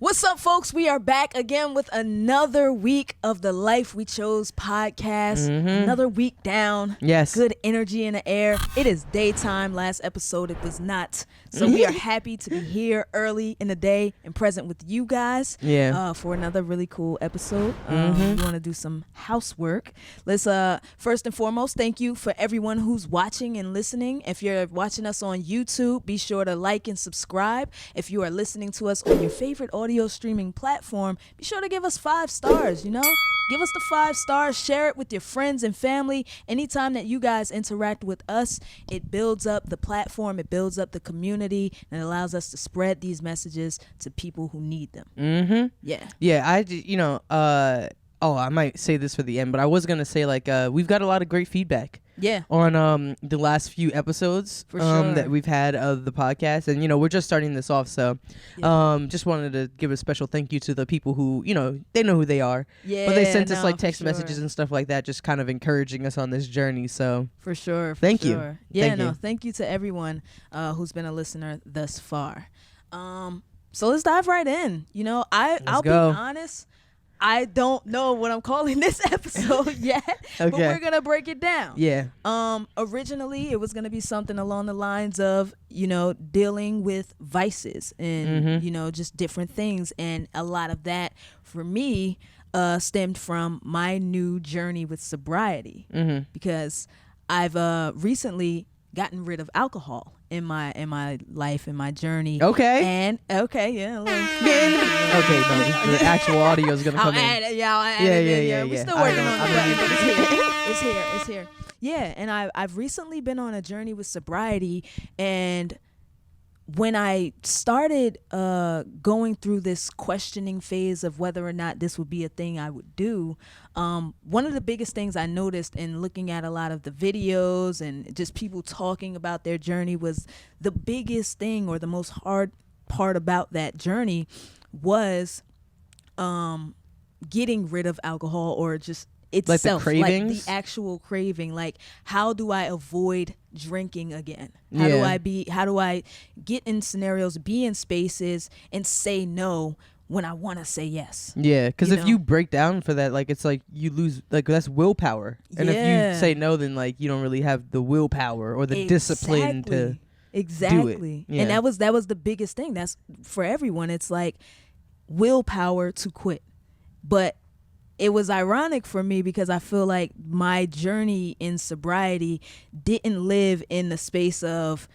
What's up, folks? We are back again with another week of the Life We Chose podcast. Another week down. Yes. Good energy in the air. It is daytime. Last episode, it was not. So we are happy to be here early in the day and present with you guys for another really cool episode. We want to do some housework. Let's first and foremost, thank you for everyone who's watching and listening. If you're watching us on YouTube, be sure to like and subscribe. If you are listening to us on your favorite audio streaming platform, be sure to give us 5 stars. Give us the 5 stars, share it with your friends and family. Anytime that you guys interact with us, it builds up the platform, it builds up the community, and it allows us to spread these messages to people who need them. I might say this for the end, but I was gonna say we've got a lot of great feedback on the last few episodes that we've had of the podcast, and we're just starting this off, so just wanted to give a special thank you to the people who they know who they are, but they sent us text messages and stuff like that, just kind of encouraging us on this journey. So for sure, thank you. Thank you to everyone who's been a listener thus far. So let's dive right in. I'll be honest, I don't know what I'm calling this episode yet, but we're going to break it down. Yeah. Originally, it was going to be something along the lines of, dealing with vices and, just different things. And a lot of that, for me, stemmed from my new journey with sobriety, because I've recently gotten rid of alcohol in my life, in my journey. Okay. The actual audio is gonna come in. I'll add it. We're still working on it, but it's here. Yeah, and I've recently been on a journey with sobriety, and when I started going through this questioning phase of whether or not this would be a thing I would do, one of the biggest things I noticed in looking at a lot of the videos and just people talking about their journey was the biggest thing, or the most hard part about that journey, was getting rid of alcohol, or just itself, like the actual craving. Like, how do I avoid drinking again? How do I get in scenarios, be in spaces, and say no when I want to say yes? Yeah, because if you break down for that, it's like you lose, that's willpower. And if you say no, then you don't really have the willpower or the discipline to do it. Yeah. And that was the biggest thing. That's for everyone. It's like willpower to quit. But it was ironic for me because I feel like my journey in sobriety didn't live in the space of,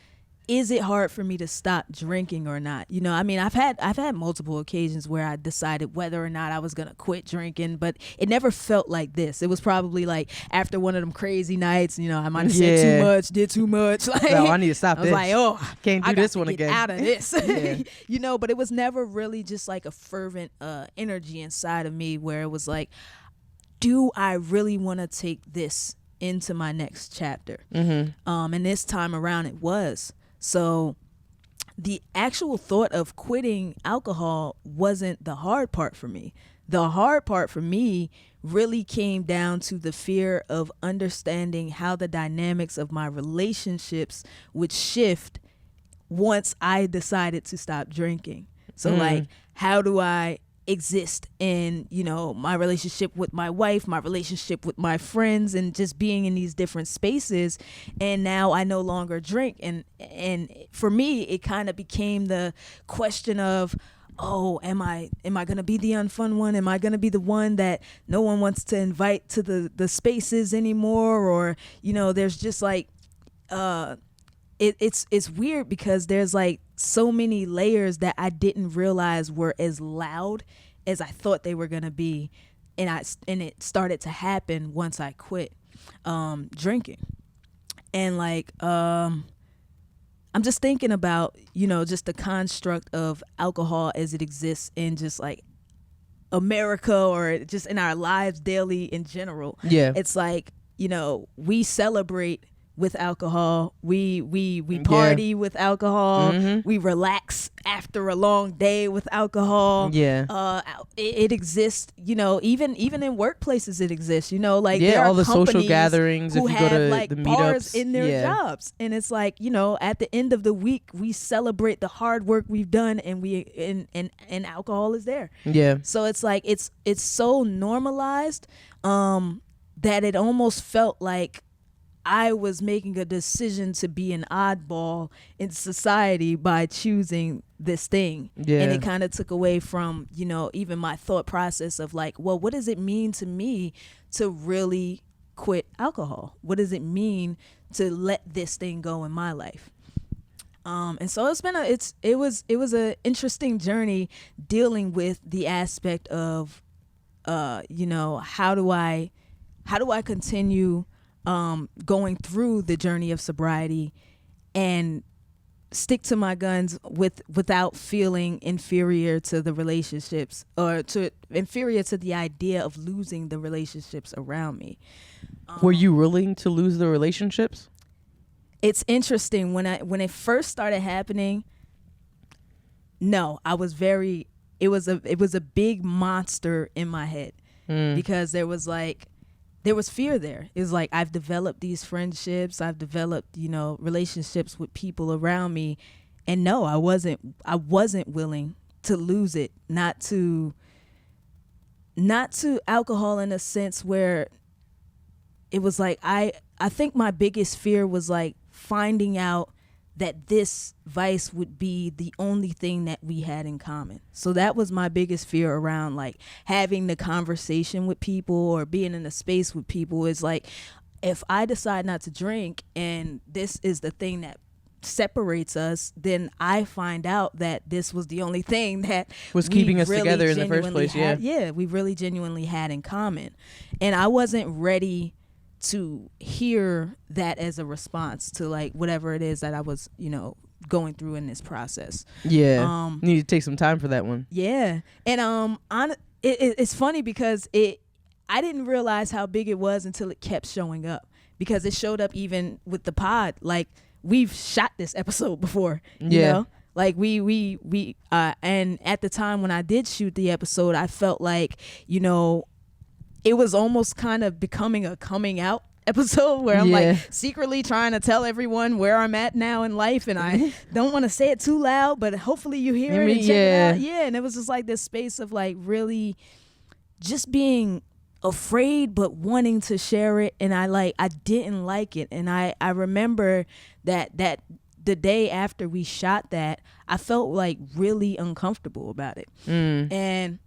is it hard for me to stop drinking or not? I've had multiple occasions where I decided whether or not I was going to quit drinking, but it never felt like this. It was probably after one of them crazy nights, I might have said too much, did too much. No, I need to stop this. I was like, can't do this one again. Out of this. But it was never really just a fervent energy inside of me where it was like, do I really want to take this into my next chapter? And this time around it was. So the actual thought of quitting alcohol wasn't the hard part for me. The hard part for me really came down to the fear of understanding how the dynamics of my relationships would shift once I decided to stop drinking. So how do I exist in my relationship with my wife, my relationship with my friends, and just being in these different spaces? And now I no longer drink, and for me it kind of became the question of, am I gonna be the unfun one? Am I gonna be the one that no one wants to invite to the spaces anymore? Or there's just it's weird because there's so many layers that I didn't realize were as loud as I thought they were gonna be, and it started to happen once I quit drinking. And I'm just thinking about just the construct of alcohol as it exists in just America, or just in our lives daily in general. Yeah, it's we celebrate with alcohol. We party with alcohol. We relax after a long day with alcohol. It exists, you know, even in workplaces it exists, you know, like there all are the social gatherings who if you have go to like the bars meetups in their jobs, and it's like, you know, at the end of the week we celebrate the hard work we've done, and and alcohol is there. So it's like it's so normalized that it almost felt like I was making a decision to be an oddball in society by choosing this thing. And it kind of took away from, you know, even my thought process of like, well, what does it mean to me to really quit alcohol? What does it mean to let this thing go in my life? And so it's been it was an interesting journey dealing with the aspect of, you know, how do I continue going through the journey of sobriety and stick to my guns without feeling inferior to the relationships, or inferior to the idea of losing the relationships around me. Were you willing to lose the relationships? It's interesting, when it first started happening, no, I was it was a big monster in my head, because there was fear there. It's like I've developed these friendships, I've developed, you know, relationships with people around me, and no, I wasn't willing to lose it, not to alcohol, in a sense where it was like I think my biggest fear was like finding out that this vice would be the only thing that we had in common. So that was my biggest fear around like having the conversation with people or being in a space with people, is like, if I decide not to drink and this is the thing that separates us, then I find out that this was the only thing that was keeping us together in the first place. We really genuinely had in common. And I wasn't ready to hear that as a response to like whatever it is that I was, you know, going through in this process. Need to take some time for that one. And it's funny because I didn't realize how big it was until it kept showing up, because it showed up even with the pod. Like, we've shot this episode before, you know, like we and at the time when I did shoot the episode, I felt like, you know, it was almost kind of becoming a coming out episode where I'm like secretly trying to tell everyone where I'm at now in life, and I don't want to say it too loud, but hopefully you hear it and check it out. And it was just like this space of like really just being afraid but wanting to share it, and I didn't like it. And I remember that the day after we shot that, I felt like really uncomfortable about it. And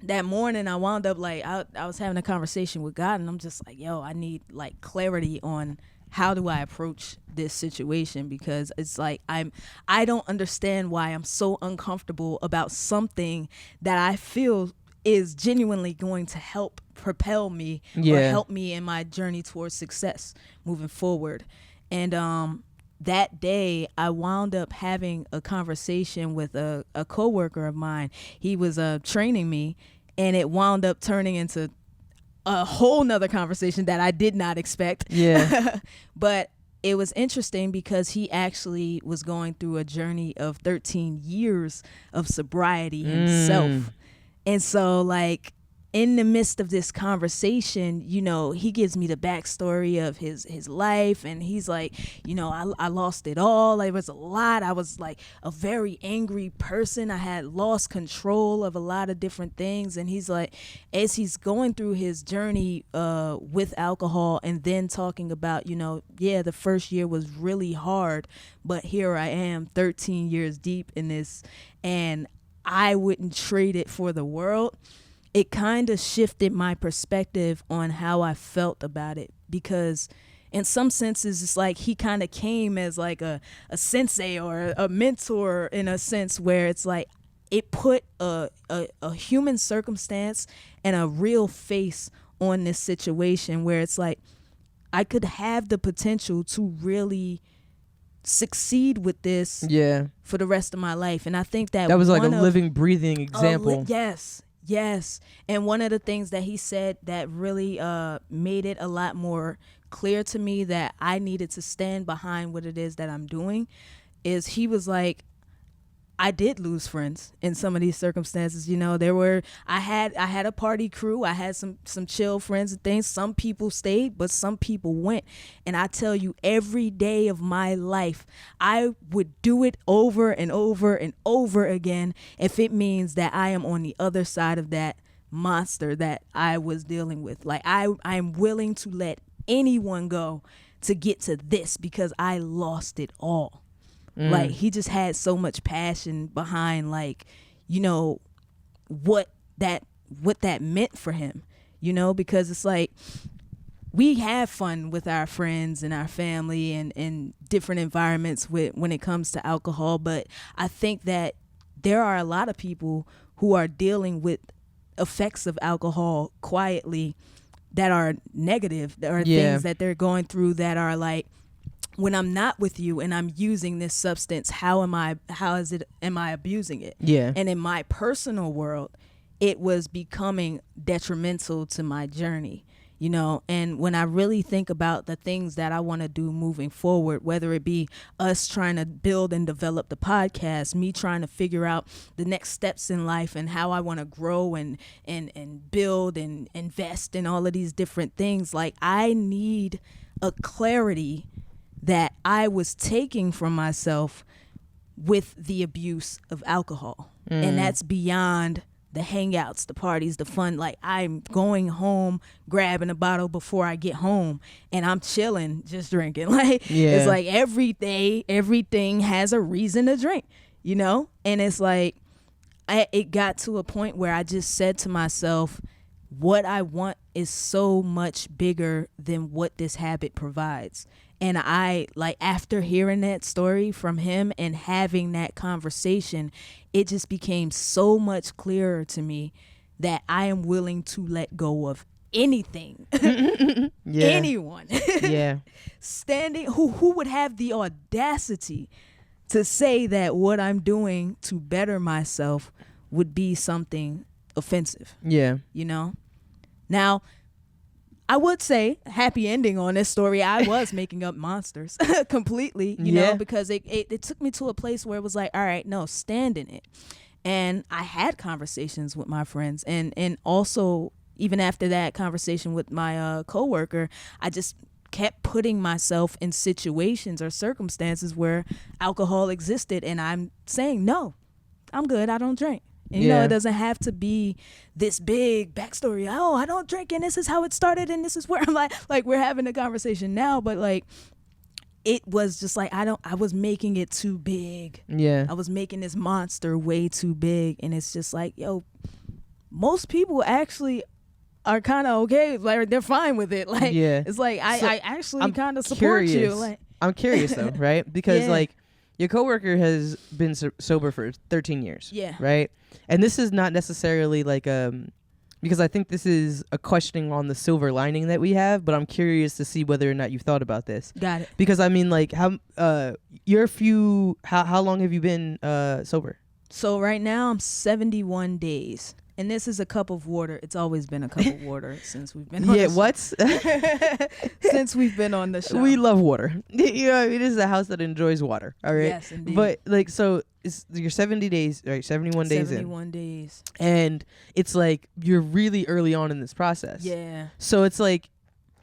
that morning I wound up like I was having a conversation with God, and I'm just like, yo, I need like clarity on how do I approach this situation, because it's like I don't understand why I'm so uncomfortable about something that I feel is genuinely going to help propel me or help me in my journey towards success moving forward. And that day I wound up having a conversation with a coworker of mine. He was training me, and it wound up turning into a whole nother conversation that I did not expect. But it was interesting because he actually was going through a journey of 13 years of sobriety himself. And so like in the midst of this conversation, you know, he gives me the backstory of his life, and he's like, you know, I lost it all. It was a lot. I was like a very angry person. I had lost control of a lot of different things. And he's like, as he's going through his journey with alcohol, and then talking about, you know, the first year was really hard, but here I am 13 years deep in this, and I wouldn't trade it for the world. It kind of shifted my perspective on how I felt about it, because in some senses it's like he kind of came as like a sensei or a mentor, in a sense where it's like it put a human circumstance and a real face on this situation, where it's like I could have the potential to really succeed with this for the rest of my life. And I think that was like a living, breathing example. Yes. And one of the things that he said that really made it a lot more clear to me that I needed to stand behind what it is that I'm doing is he was like, I did lose friends in some of these circumstances. You know, I had a party crew. I had some chill friends and things. Some people stayed, but some people went. And I tell you, every day of my life, I would do it over and over and over again if it means that I am on the other side of that monster that I was dealing with. Like I'm willing to let anyone go to get to this because I lost it all. Like he just had so much passion behind, like, you know, what that meant for him, you know, because it's like we have fun with our friends and our family and in different environments when it comes to alcohol. But I think that there are a lot of people who are dealing with effects of alcohol quietly that are negative. There are things that they're going through that are like, when I'm not with you and I'm using this substance, am I abusing it? Yeah. And in my personal world, it was becoming detrimental to my journey, you know. And when I really think about the things that I want to do moving forward, whether it be us trying to build and develop the podcast, me trying to figure out the next steps in life and how I want to grow and build and invest in all of these different things, like I need a clarity that I was taking from myself with the abuse of alcohol. And that's beyond the hangouts, the parties, the fun. Like I'm going home, grabbing a bottle before I get home and I'm chilling, just drinking. Like it's like every day, everything has a reason to drink, you know? And it's like, it got to a point where I just said to myself, what I want is so much bigger than what this habit provides. And I, like, after hearing that story from him and having that conversation, it just became so much clearer to me that I am willing to let go of anything, anyone, standing, who would have the audacity to say that what I'm doing to better myself would be something offensive. Yeah. You know? Now, I would say happy ending on this story. I was making up monsters completely, you know, because it took me to a place where it was like, all right, no, stand in it. And I had conversations with my friends and also even after that conversation with my coworker, I just kept putting myself in situations or circumstances where alcohol existed. And I'm saying, no, I'm good. I don't drink. And, you know, it doesn't have to be this big backstory. Oh, I don't drink and this is how it started and this is where I'm like we're having a conversation now. But like it was just like I was making it too big. Yeah. I was making this monster way too big. And it's just like, yo, most people actually are kind of okay. Like they're fine with it. Like it's like I actually kind of support you. Like I'm curious though, right? Because like your coworker has been sober for 13 years. Yeah. Right? And this is not necessarily like because I think this is a questioning on the silver lining that we have, but I'm curious to see whether or not you've thought about this. Got it. Because I mean, like, how long have you been sober? So right now I'm 71 days. And this is a cup of water. It's always been a cup of water since we've been on since we've been on the show. We love water. You know, it is a house that enjoys water. All right. Yes, indeed. But like, so you're 70 days, right? 71 days in. 71 days. And it's like you're really early on in this process. Yeah. So it's like,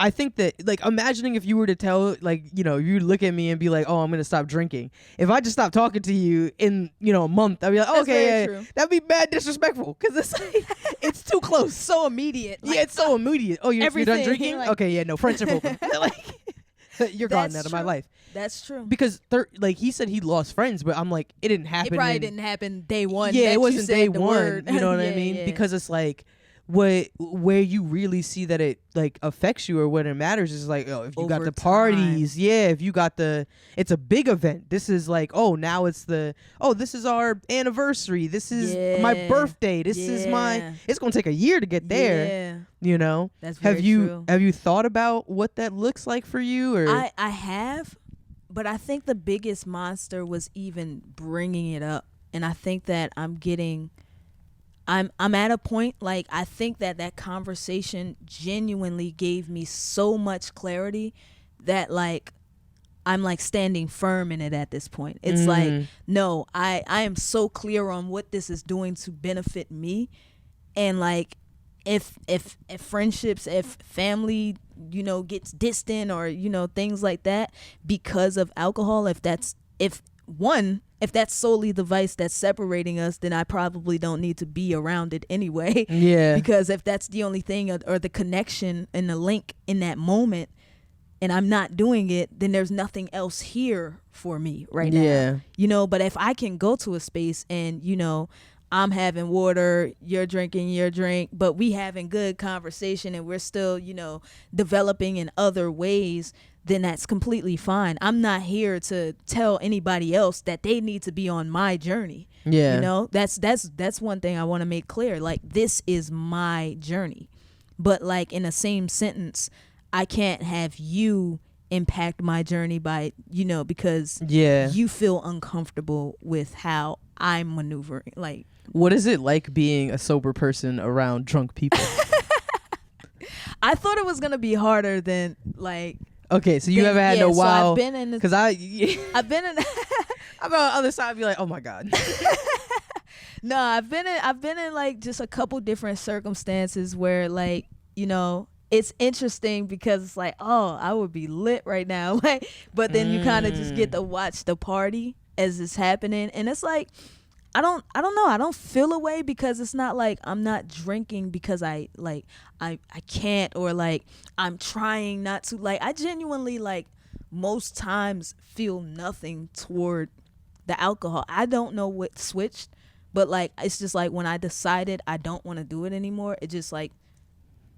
I think that, like, imagining if you were to tell, like, you know, you look at me and be like, oh, I'm going to stop drinking. If I just stopped talking to you in, you know, a month, I'd be like, okay, that'd be mad disrespectful because it's like, it's too close. So immediate. Like, it's so immediate. Oh, you're done drinking? Like, okay, yeah, no, friendship over. Like, you're gone out of my life. That's true. Because, like, he said he lost friends, but I'm like, it didn't happen. It probably didn't happen day one. Yeah, it wasn't day one. You know what I mean? Yeah. Because it's like, where you really see that it like affects you or what it matters is like, oh, if you got the parties, if you got it's a big event. This is like, oh, now it's this is our anniversary. This is my birthday. This is it's gonna take a year to get there. Yeah. You know, that's very true. Have you thought about what that looks like for you? Or I have, but I think the biggest monster was even bringing it up, and I think that I'm getting I'm at a point, like, I think that conversation genuinely gave me so much clarity that, like, I'm like standing firm in it at this point. It's like, no, I am so clear on what this is doing to benefit me. And like, if friendships, if family, you know, gets distant or, you know, things like that because of alcohol, if that's solely the vice that's separating us, then I probably don't need to be around it anyway. Yeah. Because if that's the only thing or the connection and the link in that moment, and I'm not doing it, then there's nothing else here for me right now. You know, but if I can go to a space and, you know, I'm having water, you're drinking your drink, but we having good conversation and we're still, you know, developing in other ways, then that's completely fine. I'm not here to tell anybody else that they need to be on my journey. Yeah. You know, that's one thing I want to make clear. Like, this is my journey. But like, in the same sentence, I can't have you impact my journey by, you know, because you feel uncomfortable with how I'm maneuvering. Like, what is it like being a sober person around drunk people? I thought it was gonna be harder than like. Okay, so you ever had a while? So I've been in. Because I've been on the other side. I'd be like, oh my god. No, I've been in like just a couple different circumstances where, like, you know, it's interesting because it's like, oh, I would be lit right now, like, but then you kind of just get to watch the party as it's happening, and it's like, I don't know, I don't feel a way because it's not like I'm not drinking because I can't, or like I'm trying not to. Like, I genuinely, like, most times feel nothing toward the alcohol. I don't know what switched, but like, it's just like when I decided I don't want to do it anymore, it just like,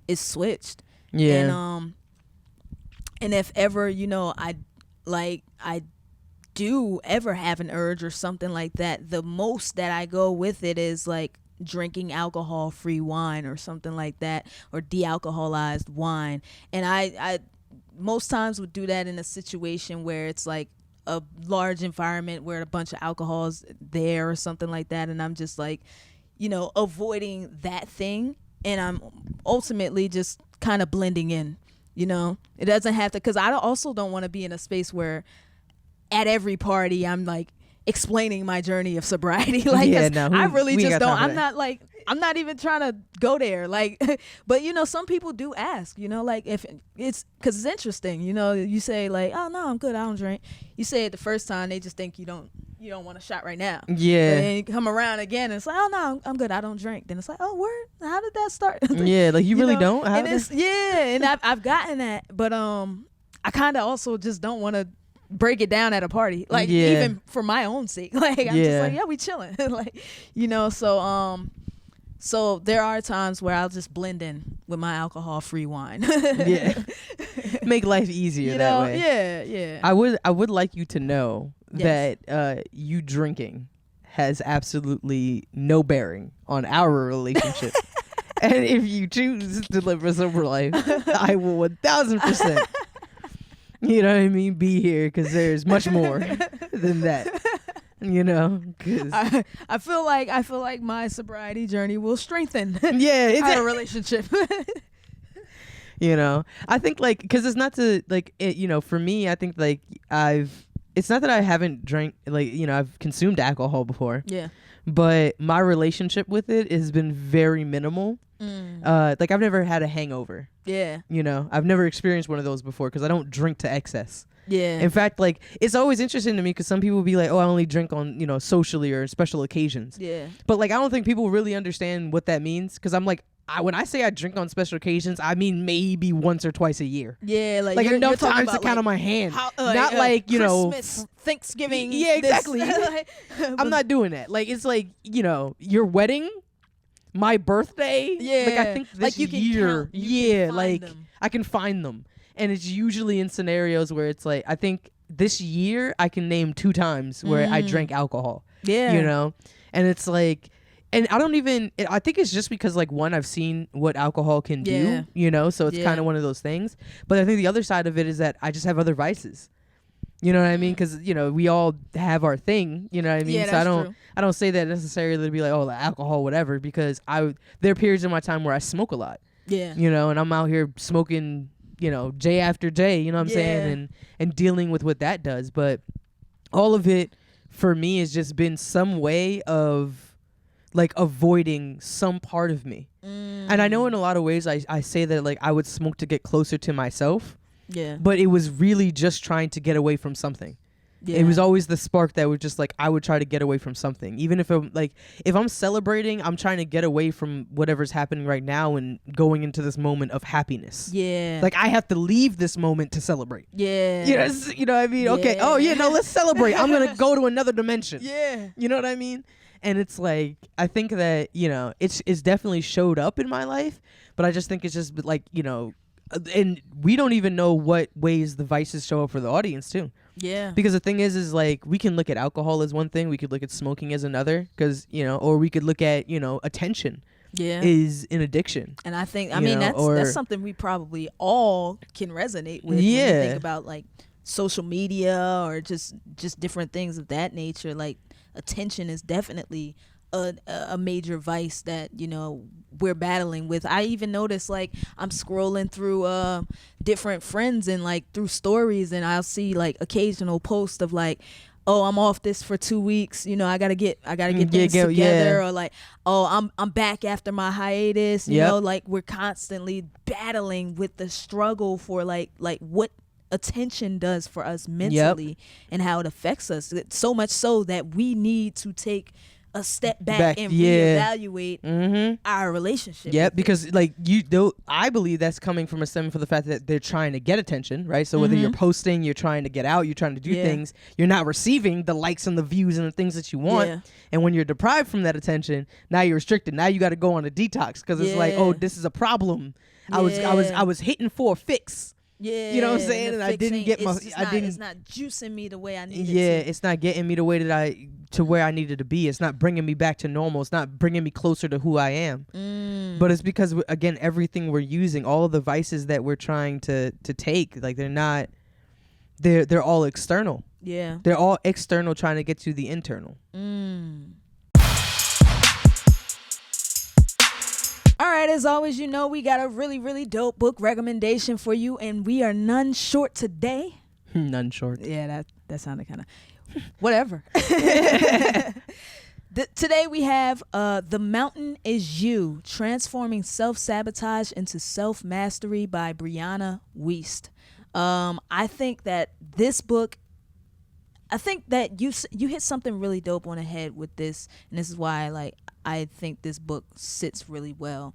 it switched. And if ever, you know, I do ever have an urge or something like that, the most that I go with it is like drinking alcohol free wine or something like that, or de-alcoholized wine. And I most times would do that in a situation where it's like a large environment where a bunch of alcohol is there or something like that, and I'm just like, you know, avoiding that thing, and I'm ultimately just kind of blending in. You know, it doesn't have to, because I also don't want to be in a space where at every party I'm like explaining my journey of sobriety. Like, I really just don't. I'm not even trying to go there. Like, but you know, some people do ask, you know, like, if it's, because it's interesting, you know, you say like, oh no, I'm good, I don't drink. You say it the first time, they just think you don't want a shot right now. Yeah. But then you come around again and it's like, oh no, I'm good, I don't drink. Then it's like, oh, word, how did that start? Yeah, like you really know? don't. And it's, and I've gotten that, but I kind of also just don't want to break it down at a party, like, even for my own sake. Like, I'm just like, yeah, we chilling. Like, you know, so there are times where I'll just blend in with my alcohol-free wine. Make life easier, you that way. Yeah. I would like you to know that you drinking has absolutely no bearing on our relationship. And if you choose to live a sober life, I will 1000%. You know what I mean? Be here, because there's much more than that. You know, cause I feel like my sobriety journey will strengthen it's our relationship. You know, I think, like, because it's not to, like, it, you know, for me, I think, like, it's not that I haven't drank, like, you know, I've consumed alcohol before. Yeah. But my relationship with it has been very minimal. Like, I've never had a hangover. Yeah. You know, I've never experienced one of those before because I don't drink to excess. Yeah. In fact, like, it's always interesting to me because some people will be like, oh, I only drink on, you know, socially or special occasions. Yeah. But like, I don't think people really understand what that means, because I'm like, when I say I drink on special occasions, I mean maybe once or twice a year. Yeah, like enough times to count, like, on my hand. Not like, you Christmas, know, Thanksgiving. Yeah, exactly. I'm not doing that. Like, it's like, you know, your wedding, my birthday. Yeah, like, I think this like you year. Can count, like them. I can find them, and it's usually in scenarios where it's like, I think this year I can name 2 times where I drank alcohol. Yeah, you know, and it's like. And I think it's just because, like, one, I've seen what alcohol can do, you know, so it's kind of one of those things. But I think the other side of it is that I just have other vices, You know what I mean? Because, you know, we all have our thing. You know what I mean? Yeah, so that's I don't say that necessarily to be like, oh, like alcohol, whatever, because there are periods in my time where I smoke a lot. Yeah. You know, and I'm out here smoking, you know, J after J, you know what I'm saying? And dealing with what that does. But all of it for me has just been some way of like avoiding some part of me. And I know in a lot of ways I say that like I would smoke to get closer to myself. Yeah. But it was really just trying to get away from something. Yeah. It was always the spark that was just like I would try to get away from something. Even if I'm celebrating, I'm trying to get away from whatever's happening right now and going into this moment of happiness. Yeah. Like I have to leave this moment to celebrate. Yeah. You know what I mean? Yeah. Okay. Oh yeah, no, let's celebrate. I'm going to go to another dimension. Yeah. You know what I mean? And it's like I think that, you know, it's definitely showed up in my life, but I just think it's just like, you know, and we don't even know what ways the vices show up for the audience too. Yeah. Because the thing is like we can look at alcohol as one thing, we could look at smoking as another, because, you know, or we could look at, you know, attention. Yeah. Is an addiction. And I think that's something we probably all can resonate with. Yeah. When you think about like social media or just different things of that nature. Like attention is definitely a major vice that, you know, we're battling with. I even notice like I'm scrolling through different friends and like through stories, and I'll see like occasional posts of like, oh, I'm off this for 2 weeks, you know, I gotta get things together, or like, oh, I'm back after my hiatus, you know, like we're constantly battling with the struggle for like what attention does for us mentally and how it affects us, so much so that we need to take a step back and reevaluate our relationship. Yeah, because like I believe that's coming from a stemming from the fact that they're trying to get attention, right? So whether you're posting, you're trying to get out, you're trying to do things, you're not receiving the likes and the views and the things that you want. Yeah. And when you're deprived from that attention, now you're restricted. Now you got to go on a detox because it's like, oh, this is a problem. I was hitting for a fix. Yeah, you know what I'm saying, and I didn't get my. It's not juicing me the way I needed. Yeah, it's not getting me the way to where I needed to be. It's not bringing me back to normal. It's not bringing me closer to who I am. But it's because again, everything we're using, all of the vices that we're trying to take, like they're all external. Yeah, they're all external, trying to get to the internal. All right, as always, you know, we got a really, really dope book recommendation for you, and we are none short today. None short. Yeah, that sounded kind of whatever. Today we have The Mountain Is You, Transforming Self-Sabotage into Self-Mastery by Brianna Wiest. I think that this book, you hit something really dope on the head with this, and this is why I think this book sits really well.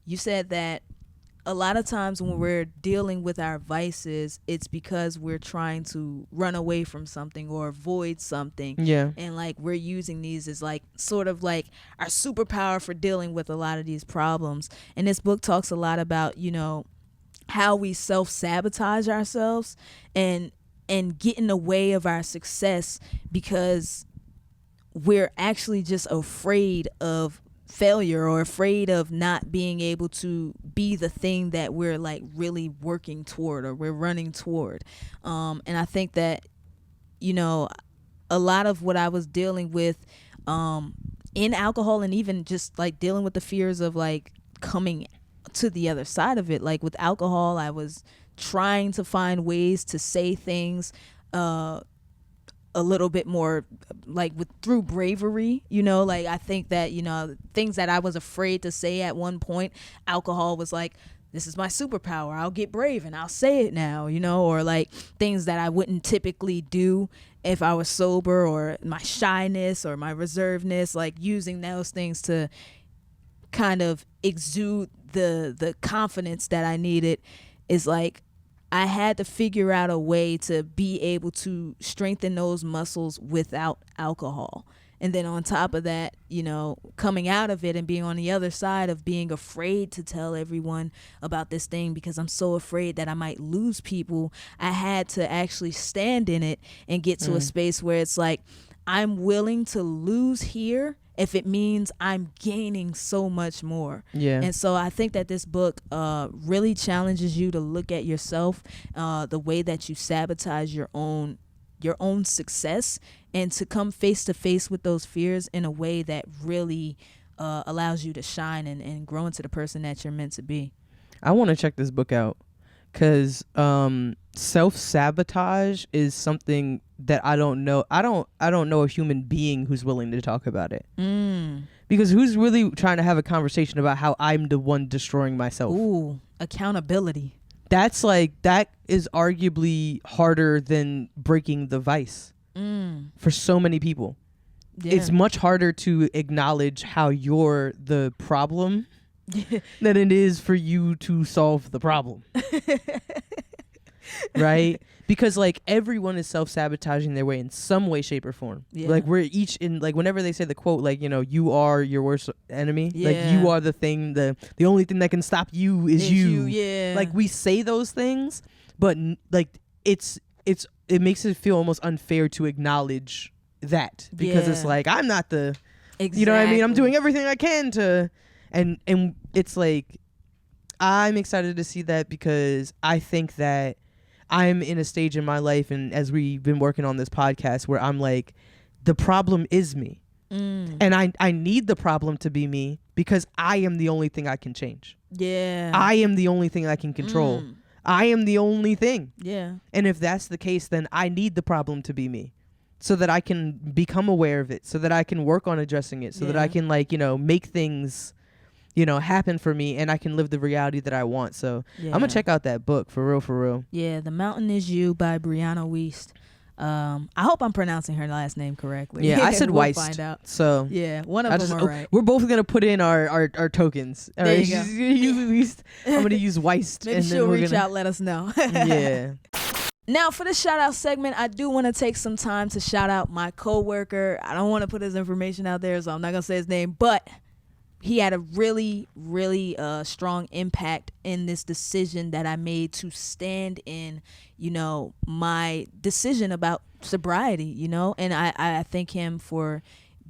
You said that a lot of times when we're dealing with our vices, it's because we're trying to run away from something or avoid something. Yeah. And like we're using these as like sort of like our superpower for dealing with a lot of these problems. And this book talks a lot about, you know, how we self-sabotage ourselves and get in the way of our success because we're actually just afraid of failure or afraid of not being able to be the thing that we're like really working toward or we're running toward. And I think that, you know, a lot of what I was dealing with in alcohol and even just like dealing with the fears of like coming to the other side of it. Like with alcohol, I was trying to find ways to say things a little bit more like through bravery, you know, like I think that, you know, things that I was afraid to say at one point, alcohol was like, this is my superpower. I'll get brave and I'll say it now, you know, or like things that I wouldn't typically do if I was sober, or my shyness or my reservedness, like using those things to kind of exude the confidence that I needed. Is like I had to figure out a way to be able to strengthen those muscles without alcohol. And then on top of that, you know, coming out of it and being on the other side of being afraid to tell everyone about this thing because I'm so afraid that I might lose people, I had to actually stand in it and get to a space where it's like, I'm willing to lose here if it means I'm gaining so much more. Yeah. And so I think that this book really challenges you to look at yourself, the way that you sabotage your own your own success and to come face to face with those fears in a way that really allows you to shine and grow into the person that you're meant to be. I want to check this book out because self-sabotage is something that I don't know. I don't know a human being who's willing to talk about it. Because who's really trying to have a conversation about how I'm the one destroying myself? Ooh, accountability. That is arguably harder than breaking the vice for so many people. Yeah. It's much harder to acknowledge how you're the problem than it is for you to solve the problem. Right? Because like everyone is self-sabotaging their way in some way, shape, or form. Yeah. Like we're each in, like whenever they say the quote, like, you know, you are your worst enemy. Yeah. Like you are the thing, the only thing that can stop you is you. Yeah. Like we say those things, but like it makes it feel almost unfair to acknowledge that, because it's like I'm not the you know what I mean? I'm doing everything I can to and it's like I'm excited to see that, because I think that I'm in a stage in my life, and as we've been working on this podcast, where I'm like, the problem is me. And I need the problem to be me, because I am the only thing I can change. Yeah. I am the only thing I can control. I am the only thing. Yeah. And if that's the case, then I need the problem to be me, so that I can become aware of it, so that I can work on addressing it, so that I can, like, you know, make things, you know, happen for me, and I can live the reality that I want. So I'm gonna check out that book for real. Yeah, The Mountain Is You by Brianna Wiest. I hope I'm pronouncing her last name correctly. Yeah, I said we'll Wiest. Find out. So yeah, one of them are right. We're both gonna put in our tokens. All right, you I'm gonna use Wiest. Maybe she'll reach out, let us know. Yeah. Now, for the shout out segment, I do want to take some time to shout out my coworker. I don't want to put his information out there, so I'm not gonna say his name, but he had a really, really strong impact in this decision that I made to stand in, you know, my decision about sobriety, you know, and I thank him for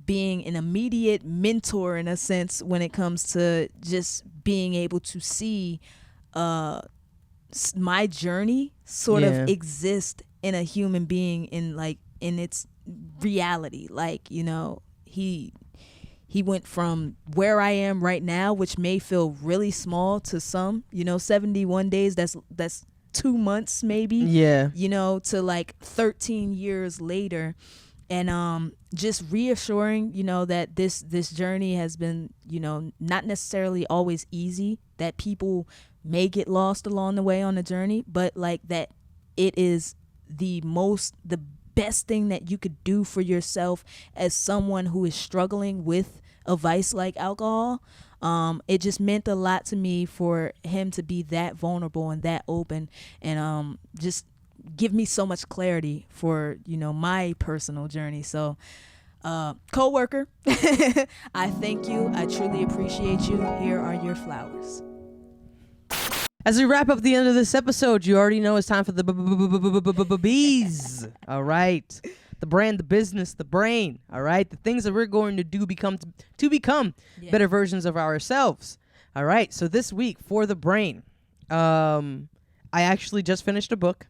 being an immediate mentor in a sense when it comes to just being able to see my journey sort of exist in a human being in its reality. Like, you know, he went from where I am right now, which may feel really small to some, you know, 71 days, that's 2 months maybe, you know, to like 13 years later. And just reassuring, you know, that this journey has been, you know, not necessarily always easy, that people may get lost along the way on the journey, but like that it is the best thing that you could do for yourself as someone who is struggling with a vice like alcohol. It just meant a lot to me for him to be that vulnerable and that open, and just give me so much clarity for, you know, my personal journey. So Coworker, I thank you. I truly appreciate you. Here are your flowers. As we wrap up the end of this episode, you already know it's time for the bees. All right. The brand, the business, the brain. All right. The things that we're going to do to become better versions of ourselves. All right. So this week for the brain, I actually just finished a book.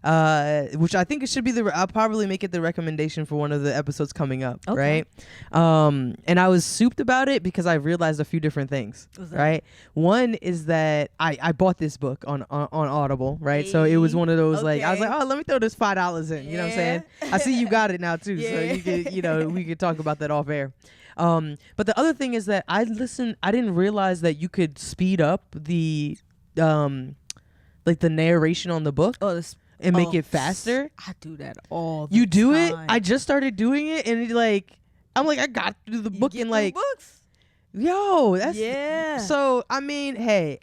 Which I think it should be I'll probably make it the recommendation for one of the episodes coming up, right? And I was souped about it because I realized a few different things, right? One is that I bought this book on Audible, right? Hey. So it was one of those like, I was like, oh, let me throw this $5 in, you know what I'm saying? I see you got it now too, so you can, you know, we could talk about that off air. But the other thing is that I didn't realize that you could speed up the like the narration on the book. And make it faster. I do that all the You do time. It? I just started doing it, and I'm like, I got through the book in like, yo, that's So I mean, hey,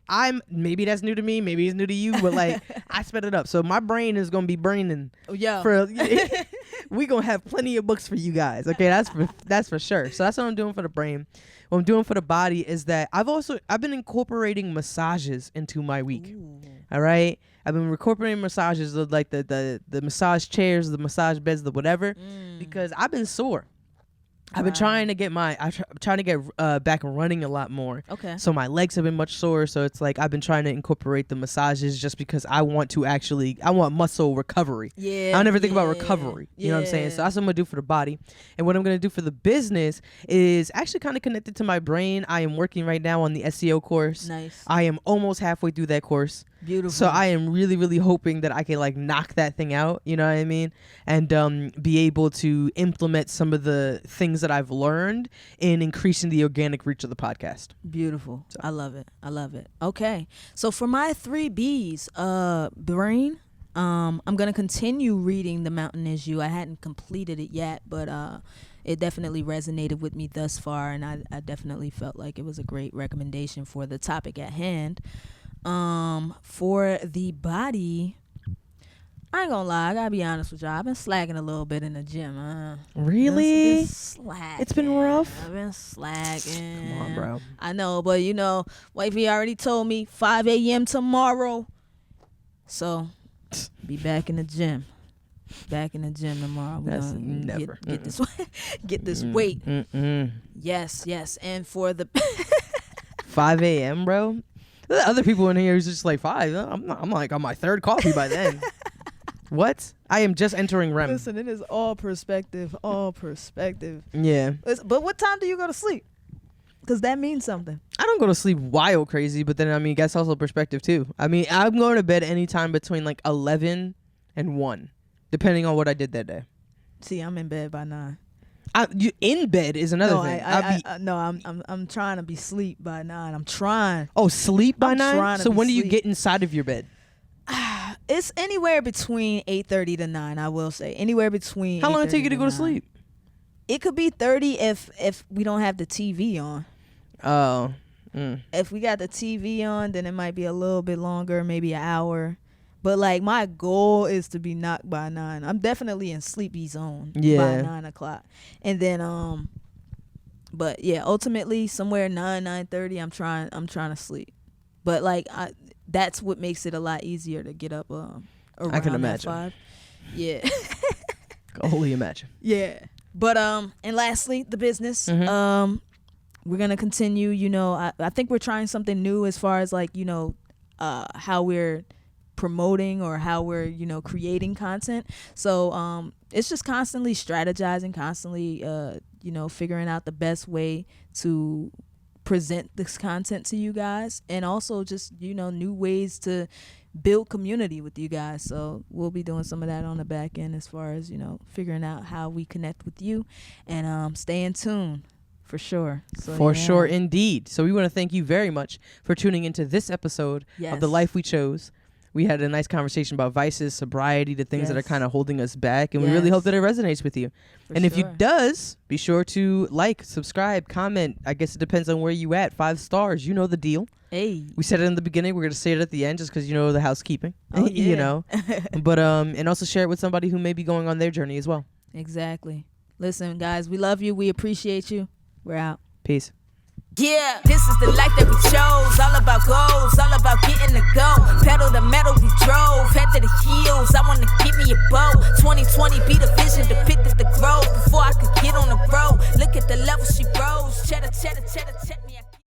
maybe that's new to me, maybe it's new to you, but like I sped it up, so my brain is gonna be braining. We gonna have plenty of books for you guys. Okay, that's for sure. So that's what I'm doing for the brain. What I'm doing for the body is that I've been incorporating massages into my week. Ooh. All right. I've been incorporating massages of like the massage chairs, the massage beds, the whatever, because I've been sore. I've been trying to get back running a lot more. Okay. So my legs have been much sore. So it's like I've been trying to incorporate the massages just because I want muscle recovery. Yeah. I never think about recovery. You know what I'm saying? So that's what I'm going to do for the body. And what I'm going to do for the business is actually kind of connected to my brain. I am working right now on the SEO course. Nice. I am almost halfway through that course. Beautiful. So I am really, really hoping that I can like knock that thing out, you know what I mean? And be able to implement some of the things that I've learned in increasing the organic reach of the podcast. Beautiful. So. I love it. Okay. So for my 3 B's, brain, I'm going to continue reading The Mountain Is You. I hadn't completed it yet, but it definitely resonated with me thus far, and I definitely felt like it was a great recommendation for the topic at hand. For the body, I ain't gonna lie, I gotta be honest with y'all. I've been slacking a little bit in the gym. Really? It's been rough. I've been slacking. Come on, bro. I know, but you know, wifey already told me 5 a.m. tomorrow. So, be back in the gym. Back in the gym tomorrow. That's never. Get this weight. Yes. And for the 5 a.m., bro. The other people in here who's just like 5. I'm like on my 3rd coffee by then. What? I am just entering REM. Listen, it is all perspective. Yeah. But what time do you go to sleep? Because that means something. I don't go to sleep wild crazy, but then, I mean, that's also perspective too. I mean, I'm going to bed anytime between like 11 and 1, depending on what I did that day. See, I'm in bed by 9. You in bed is another thing. I'm trying to be sleep by 9. I'm trying. Oh, sleep by 9? So when do you sleep. get inside of your bed? It's anywhere between 8:30 to 9. I will say anywhere between. How long does it take you to go to sleep? It could be 30 if we don't have the TV on. Oh. If we got the TV on, then it might be a little bit longer, maybe an hour. But like my goal is to be knocked by 9. I'm definitely in sleepy zone by 9 o'clock. And then but yeah, ultimately somewhere 9:30 I'm trying to sleep. But like that's what makes it a lot easier to get up around I can imagine. 5. Yeah. Can only imagine. Yeah. But and lastly, the business. Mm-hmm. We're gonna continue, you know, I think we're trying something new as far as like, you know, how we're promoting or how we're, you know, creating content. So it's just constantly strategizing, constantly you know, figuring out the best way to present this content to you guys, and also just, you know, new ways to build community with you guys. So we'll be doing some of that on the back end as far as, you know, figuring out how we connect with you, and stay in tune. For sure. For sure, indeed. So we want to thank you very much for tuning into this episode of The Life We Chose. We had a nice conversation about vices, sobriety, the things that are kind of holding us back. And we really hope that it resonates with you. And if it does, be sure to like, subscribe, comment. I guess it depends on where you at. 5 stars. You know the deal. Hey. We said it in the beginning. We're going to say it at the end just because you know the housekeeping. Oh, yeah. You know. But and also share it with somebody who may be going on their journey as well. Exactly. Listen, guys, we love you. We appreciate you. We're out. Peace. Yeah, this is the life that we chose. All about goals, all about getting the go. Pedal to metal, we drove. Head to the heels, I wanna get me a bow. 2020 be the vision, depicted the growth. Before I could get on the road, look at the level she rose. Cheddar, cheddar, cheddar, check me out.